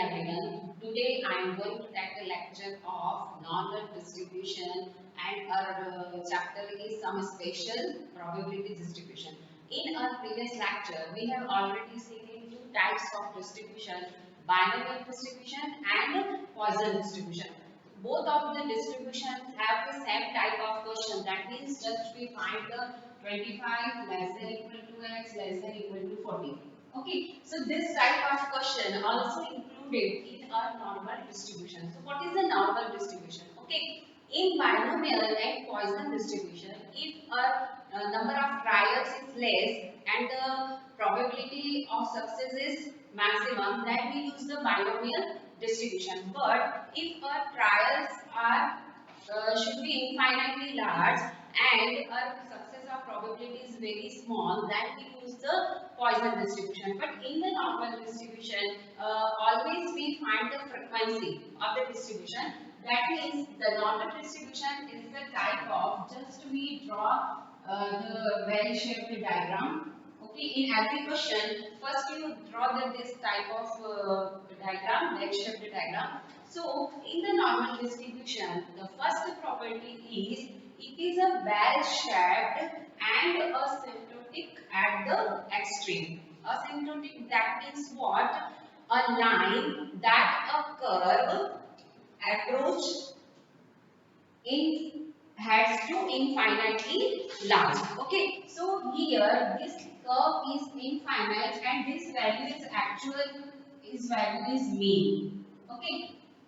everyone. Today I am going to take a lecture of normal distribution and our chapter is some special probability distribution. In our previous lecture, we have already seen two types of distribution, binomial distribution and Poisson distribution. Both of the distributions have the same type of question. That means just we find the 25 less than equal to x less than equal to 40. Okay, so this type of question also included in our normal distribution. So what is the normal distribution? Okay, in binomial and Poisson distribution, if a number of trials is less and the probability of success is maximum, then we use the binomial distribution. But if our trials are should be infinitely large and our success of probability is very small, then we use the Poisson distribution. But in the normal distribution, always we find the frequency of the distribution. That means the normal distribution is the type of, just we draw the well-shaped diagram. Okay, in every question, first you draw this type of diagram, well-shaped diagram. So, in the normal distribution, the first property is it is a bell-shaped and asymptotic at the extreme. Asymptotic, that means what? A line that a curve approach in heads to infinitely large. Okay, so here this curve is infinite and this value is actual, is value is mean. Okay,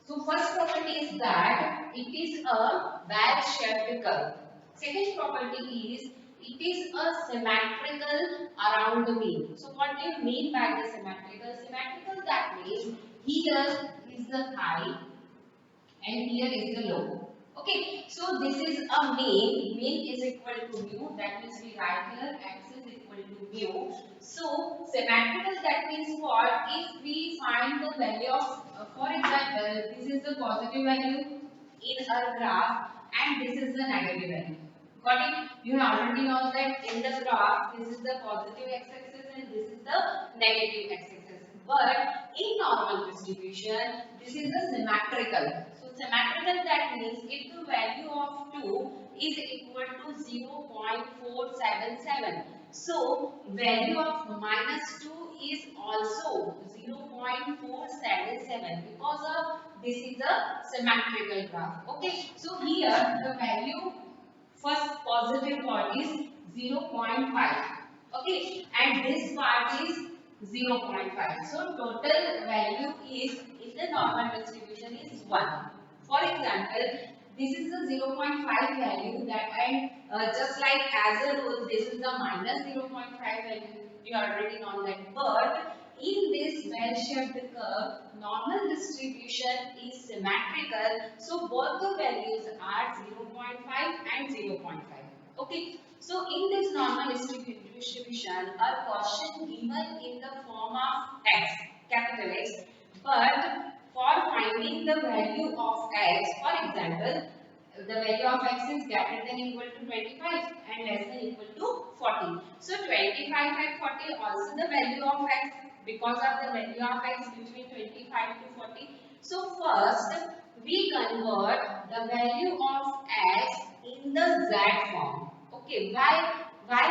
so first property is that it is a bell-shaped curve. Second property is it is a symmetrical around the mean. So what do you mean by the symmetrical? Symmetrical, that means here is the high and here is the low. Okay, so this is a mean. Mean is equal to mu. That means we write here x is equal to mu. So symmetrical, that means what? If we find the value of, for example, this is the positive value in our graph and this is the negative value. Got it? You already know that in the graph this is the positive x-axis and this is the negative x-axis. But in normal distribution, this is the symmetrical. So symmetrical, that means if the value of 2 is equal to 0.477. So value of minus 2 is also 0.477 because of this is a symmetrical graph. Okay, so here the value first positive part is 0.5. Okay, and this part is 0.5. So total value is in the normal distribution is 1. For example, this is the 0.5 value that, and just like as a rule, this is the minus 0.5 value. You already know that. But in this bell-shaped curve, normal distribution is symmetrical. So both the values are 0.5 and 0.5. Okay. So in this normal distribution, a question given in the form of x, capital X, but for finding the value of x, for example, the value of x is greater than equal to 25 and less than equal to 40. So 25 and 40 also the value of x because of the value of x between 25 to 40. So first we convert the value of x in the z form. Okay, why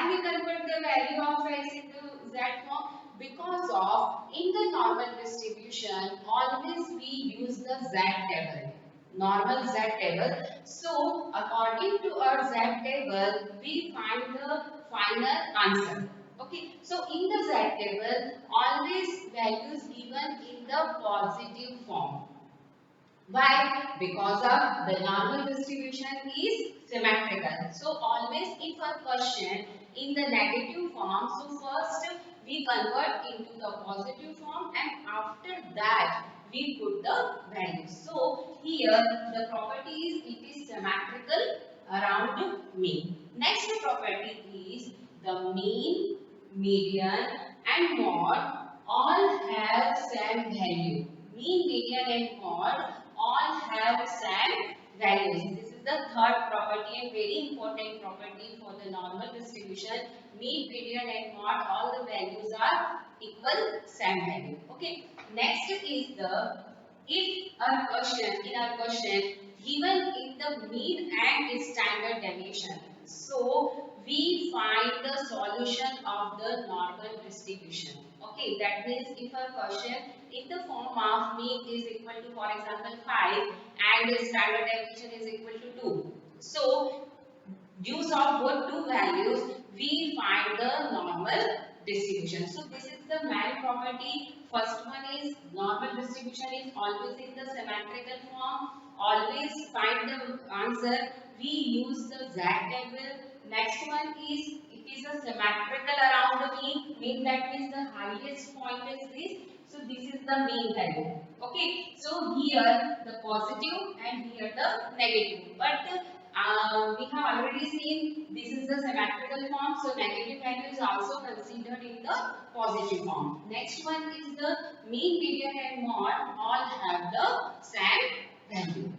we convert the value of x into z form? Because of in the normal distribution always we use the z table, normal z table. So according to our z table we find the final answer. Okay, so in the z table always values given in the positive form. Why? Because of the normal distribution is symmetrical. So always if a question in the negative form, so first we convert into the positive form and after that we put the value. So here the property is it is symmetrical around mean. Next property is the mean, median and mode all have same value. Mean, median and mode all have same values. This is the third property and very important property for the normal distribution. Mean, median and mode, all the values are equal same value. Okay. Next is the, if our question, in our question given in the mean and standard deviation, so we find the solution of the normal distribution. Okay, that means if a question in the form of mean is equal to, for example, 5 and the standard deviation is equal to 2. So use of both two values, we find the normal distribution. So this is the main property. First one is normal distribution is always in the symmetrical form. Always find the answer. We use the Z table. Next one is it is a symmetrical around the mean. Mean, that means the highest point is this. So this is the mean value. Okay. So here the positive and here the negative. But we have already seen this is the symmetrical form, so negative value is also considered in the positive form. Next one is the mean, median and mode, all have the same value.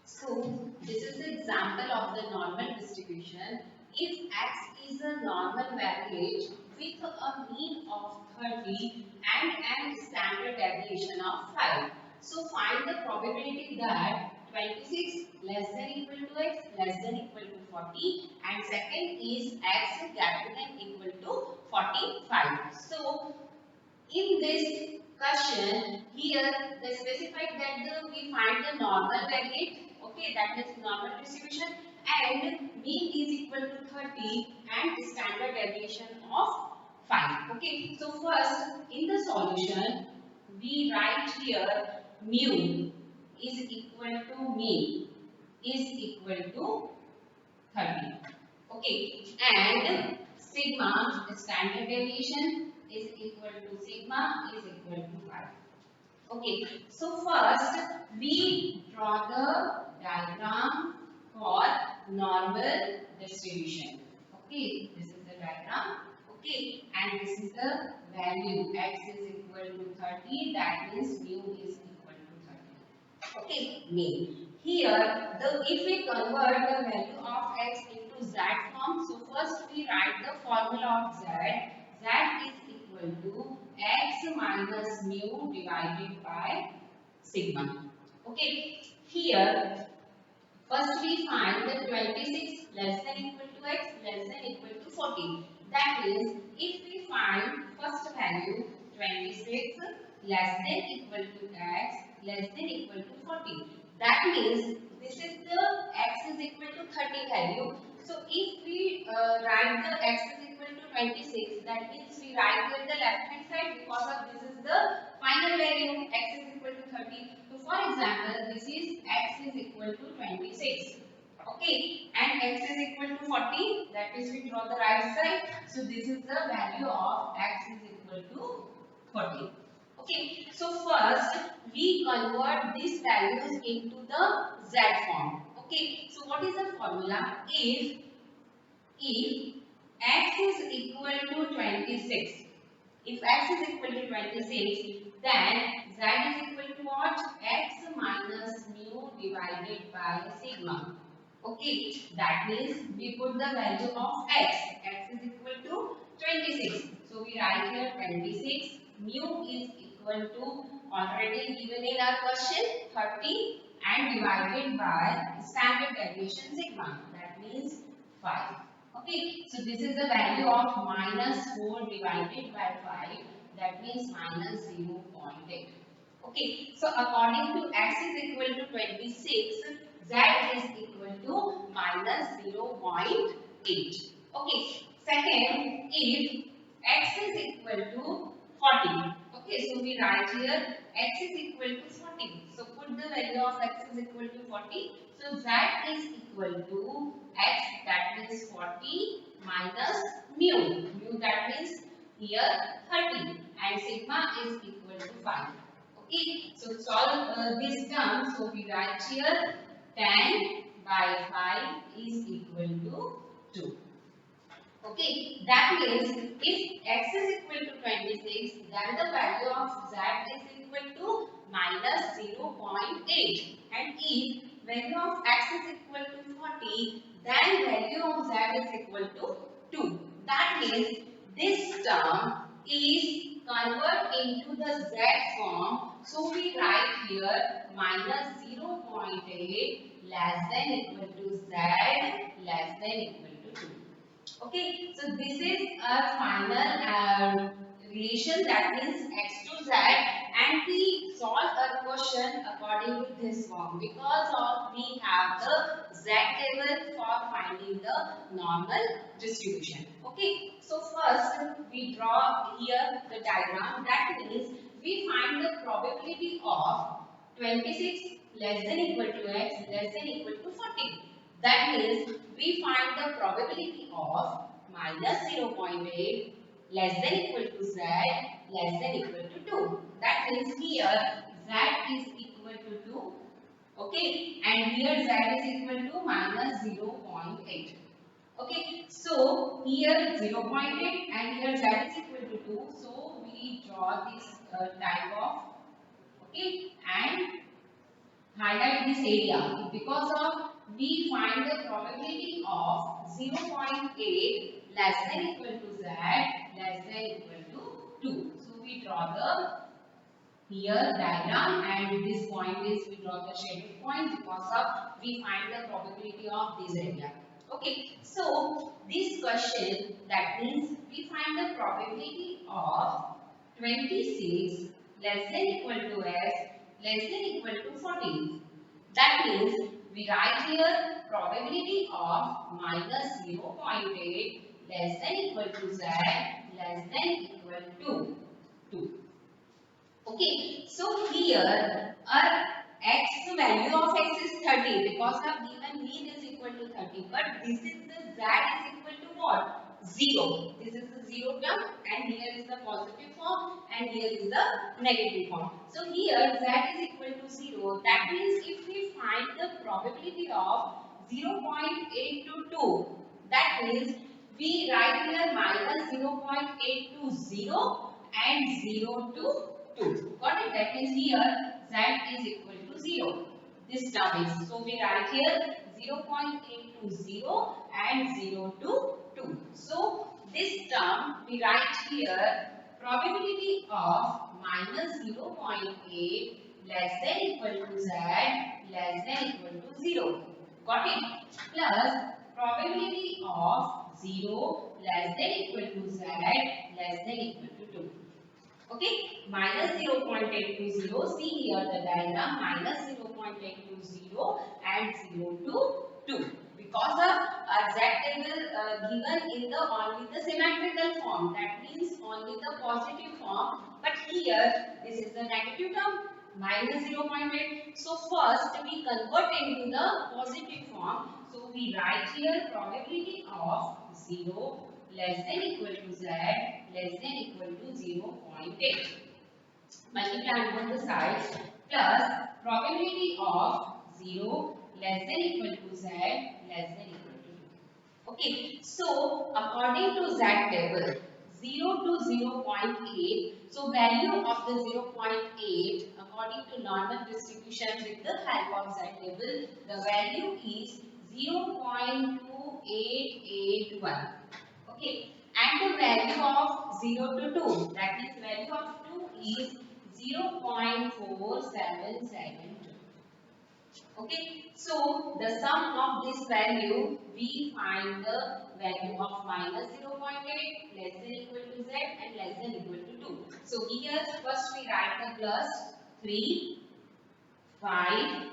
So this is the example of the normal distribution. If x is a normal variate with a mean of 30 and an standard deviation of 5. So find the probability that 26 less than equal to x less than equal to 40, and second is x greater than equal to 45. So in this question here they specified that we find the normal variate, okay, that is normal distribution, and mean is equal to 30 and standard deviation of 5. Okay, so first in the solution we write here mu is equal to mean is equal to 30. Okay, and sigma, the standard deviation, is equal to sigma is equal to 5. Okay, so first we draw the diagram for normal distribution. Okay, this is the diagram. Okay, and this is the value, x is equal to 30, that means mu is equal to 30. Okay, mean. Here, if we convert the value of x into z form, so first we write the formula of z. Z is equal to x minus mu divided by sigma. Okay, here first we find that 26 less than equal to x less than equal to 40. That means if we find first value 26 less than equal to x less than equal to 40. That means this is the x is equal to 30 value. So if we write the x is equal to 26, that means we write here the left hand side because of this is the final value, x is equal to 30. So for example, this is x is equal to 26. Okay, and x is equal to 40, that is we draw the right side. So this is the value of x is equal to 40. Okay, so first we convert these values into the z form. Okay, so what is the formula? If x is equal to 26, if x is equal to 26, then z is equal to what? X minus mu divided by sigma. Okay, that means we put the value of x. X is equal to 26. So we write here 26. Mu is equal to already given in our question 30 and divided by standard deviation sigma. That means 5. Okay, so this is the value of minus 4 divided by 5. That means minus 0.8. Okay, so according to x is equal to 26, z is equal to minus 0.8. Okay, second, if x is equal to 40. Okay, so we write here x is equal to 40. So put the value of x is equal to 40. So z is equal to x, that means 40 minus mu. Mu, that means here 30, and sigma is equal to 5. Okay, so solve this term. So we write here 10 by 5 is equal to 2. Okay, that means if x is equal to 26, then the value of z is equal to minus 0.8. And if value of x is equal to 40, then value of z is equal to 2. That means this term is converted into the z form. So we write here minus 0.8 less than equal to z less than equal to 2. Okay, so this is a final relation, that means x to z, and we solve a question according to this form because of we have the z table for finding the normal distribution. Okay, so first we draw here the diagram. That means we find the probability of 26 less than equal to x less than equal to 40. That means we find the probability of minus 0.8 less than equal to z less than equal to 2. That means here z is equal to 2. Okay, and here z is equal to minus 0.8. Okay, so here 0.8 and here z is equal to 2. So we draw this type of, okay, and highlight this area because of we find the probability of 0.8 less than equal to z less than equal to 2. So we draw the here diagram, and this point is we draw the shaded point because of we find the probability of this area. Okay, so this question, that means we find the probability of 26 less than equal to s less than equal to 40. That means we write here probability of minus 0.8 less than equal to z less than equal to 2. Okay, so here our x value of x is 30 because of given mean is equal to 30, but this is the z is equal to what? 0. This is the 0 term, and here is the positive form and here is the negative form. So here z is equal to 0. That means if we find the probability of 0.8 to 2, that means we write here minus 0.8 to 0 and 0 to 2. Got it? That means here z is equal to 0. This term is. So we write here 0.8 to 0 and 0 to 2. So this term we write here probability of minus 0.8 less than equal to z less than equal to 0. Got it? Plus probability of 0 less than equal to z less than equal to 2. Okay, minus 0.8 to 0. See here the diagram, minus 0.8 to 0 and 0 to 2. Because of z table given in the only the symmetrical form, that means only the positive form. But here this is the negative term, minus 0.8. So first we convert into the positive form. So we write here probability of 0 less than equal to z less than equal to 0.8. Multiply on both the sides plus probability of 0 less than equal to z less than equal to 2. Okay, so according to z table 0 to 0.8, so value of the 0.8 according to normal distribution with the help of z table, the value is 0.2881. Okay, and the value of 0 to 2, that means value of 2 is 0.4772. Okay, so the sum of this value, we find the value of minus 0.8 less than equal to z and less than equal to 2. So here first we write the plus 3, 5,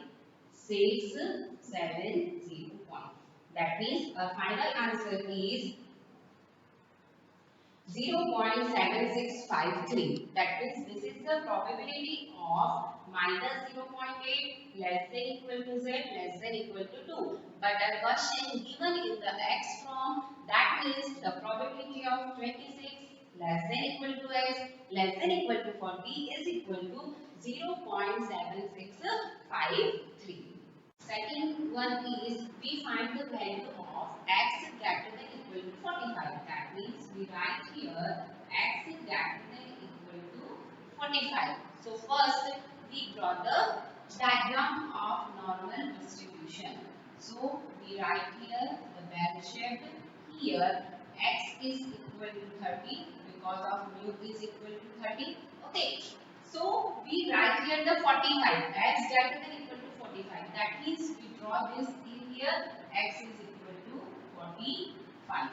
6, 7, 0 point. That means our final answer is 0.7653. That means this is the probability of minus 0.8 less than equal to z less than equal to 2. But a question given in the x form, that means the probability of 26 less than equal to x less than equal to 40 is equal to 0.7653. Second one is we find the value of x greater than equal to 45. That means we write here x is greater than equal to 45. So first we draw the diagram of normal distribution. we write here the bell shape. Here x is equal to 30 because of mu is equal to 30. Okay. So we write here the 45, x greater than equal to 45. That means we draw this in here, x is equal to 45.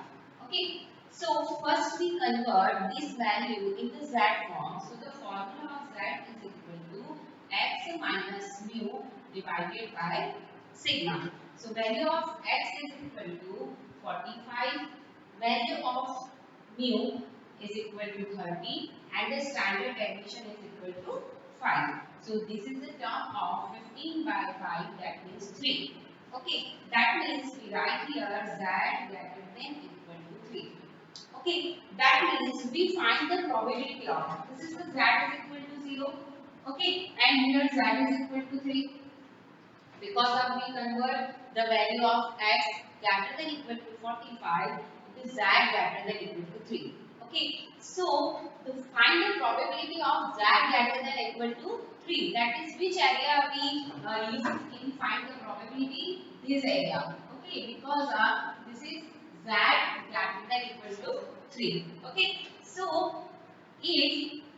Okay. So first we convert this value into z form. So the formula of z is equal to x minus mu divided by sigma. So value of x is equal to 45, value of mu is equal to 30 and the standard deviation is equal to 5. So this is the term of 15 by 5, that means 3. Okay, that means we write here z greater than equal to 3. Okay, that means we find the probability of, this is the z is equal to 0. Okay, and here z is equal to 3. Because of we convert the value of x greater than equal to 45 to z greater than equal to 3. Okay, so to find the probability of z greater than equal to 3, that is which area we use in find the probability, this area. Okay, because this is z greater than equal to 3. Okay, so if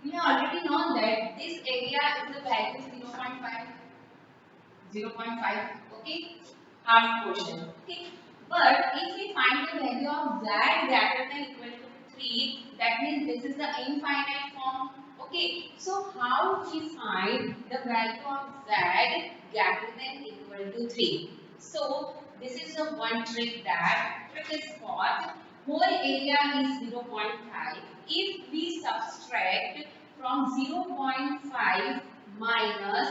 we have already known that this area is the value 0.5, okay, half portion, okay. But if we find the value of z greater than equal to 3, that means this is the infinite form, okay. So how we find the value of z greater than equal to 3? So this is the one trick that trick is called whole area is 0.5. If we subtract from 0.5 minus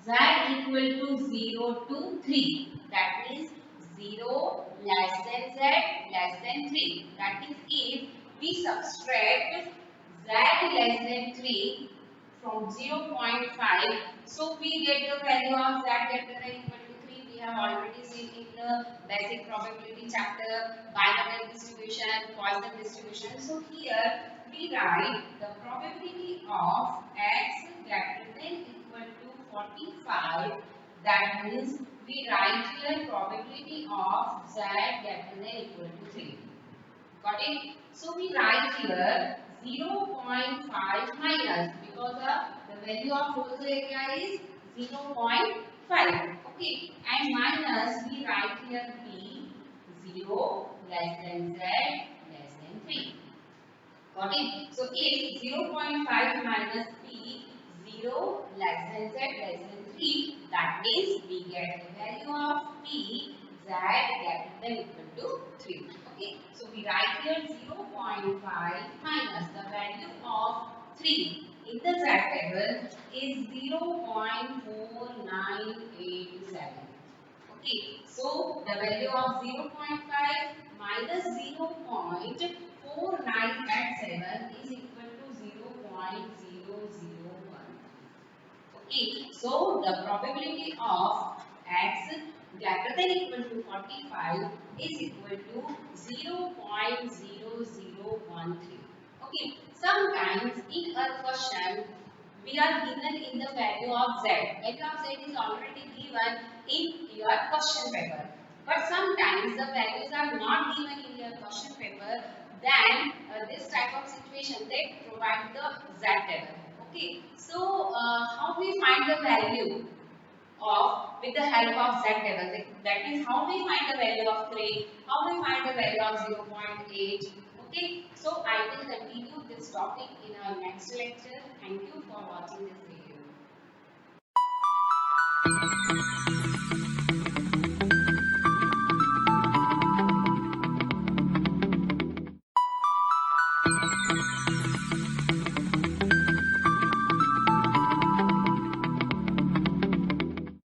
z equal to 0 to 3, that means 0 less than z less than 3. That is if we subtract z less than 3 from 0.5, so we get the value of z greater than equal to 3. We have already seen in the basic probability chapter, binomial distribution, Poisson distribution. So here we write the probability of x greater than equal to 45. That means we write here probability of z greater than equal to 3. Got it? So we write here 0.5 minus, because the value of whole area is 0.5. Okay, and minus we write here b 0 less than z less than 3. Got it? So if 0.5 minus b 0 less than z less than 3, that means we get the value of p z greater than equal to 3. Okay, so we write here 0.5 minus the value of 3 in the z table is 0.4987. Okay, so the value of 0.5 minus 0.4987 is equal to 0.001. Okay, so the probability of x greater than equal to 45 is equal to 0.0013. Okay, sometimes in a question we are given in the value of z. Value of z is already given in your question paper. But sometimes the values are not given in your question paper. Then this type of situation they provide the z table. Okay. So how we find the value of with the help of z table? That is how we find the value of 3. How we find the value of 0.8. Okay. So I will continue this topic in our next lecture. Thank you for watching this video.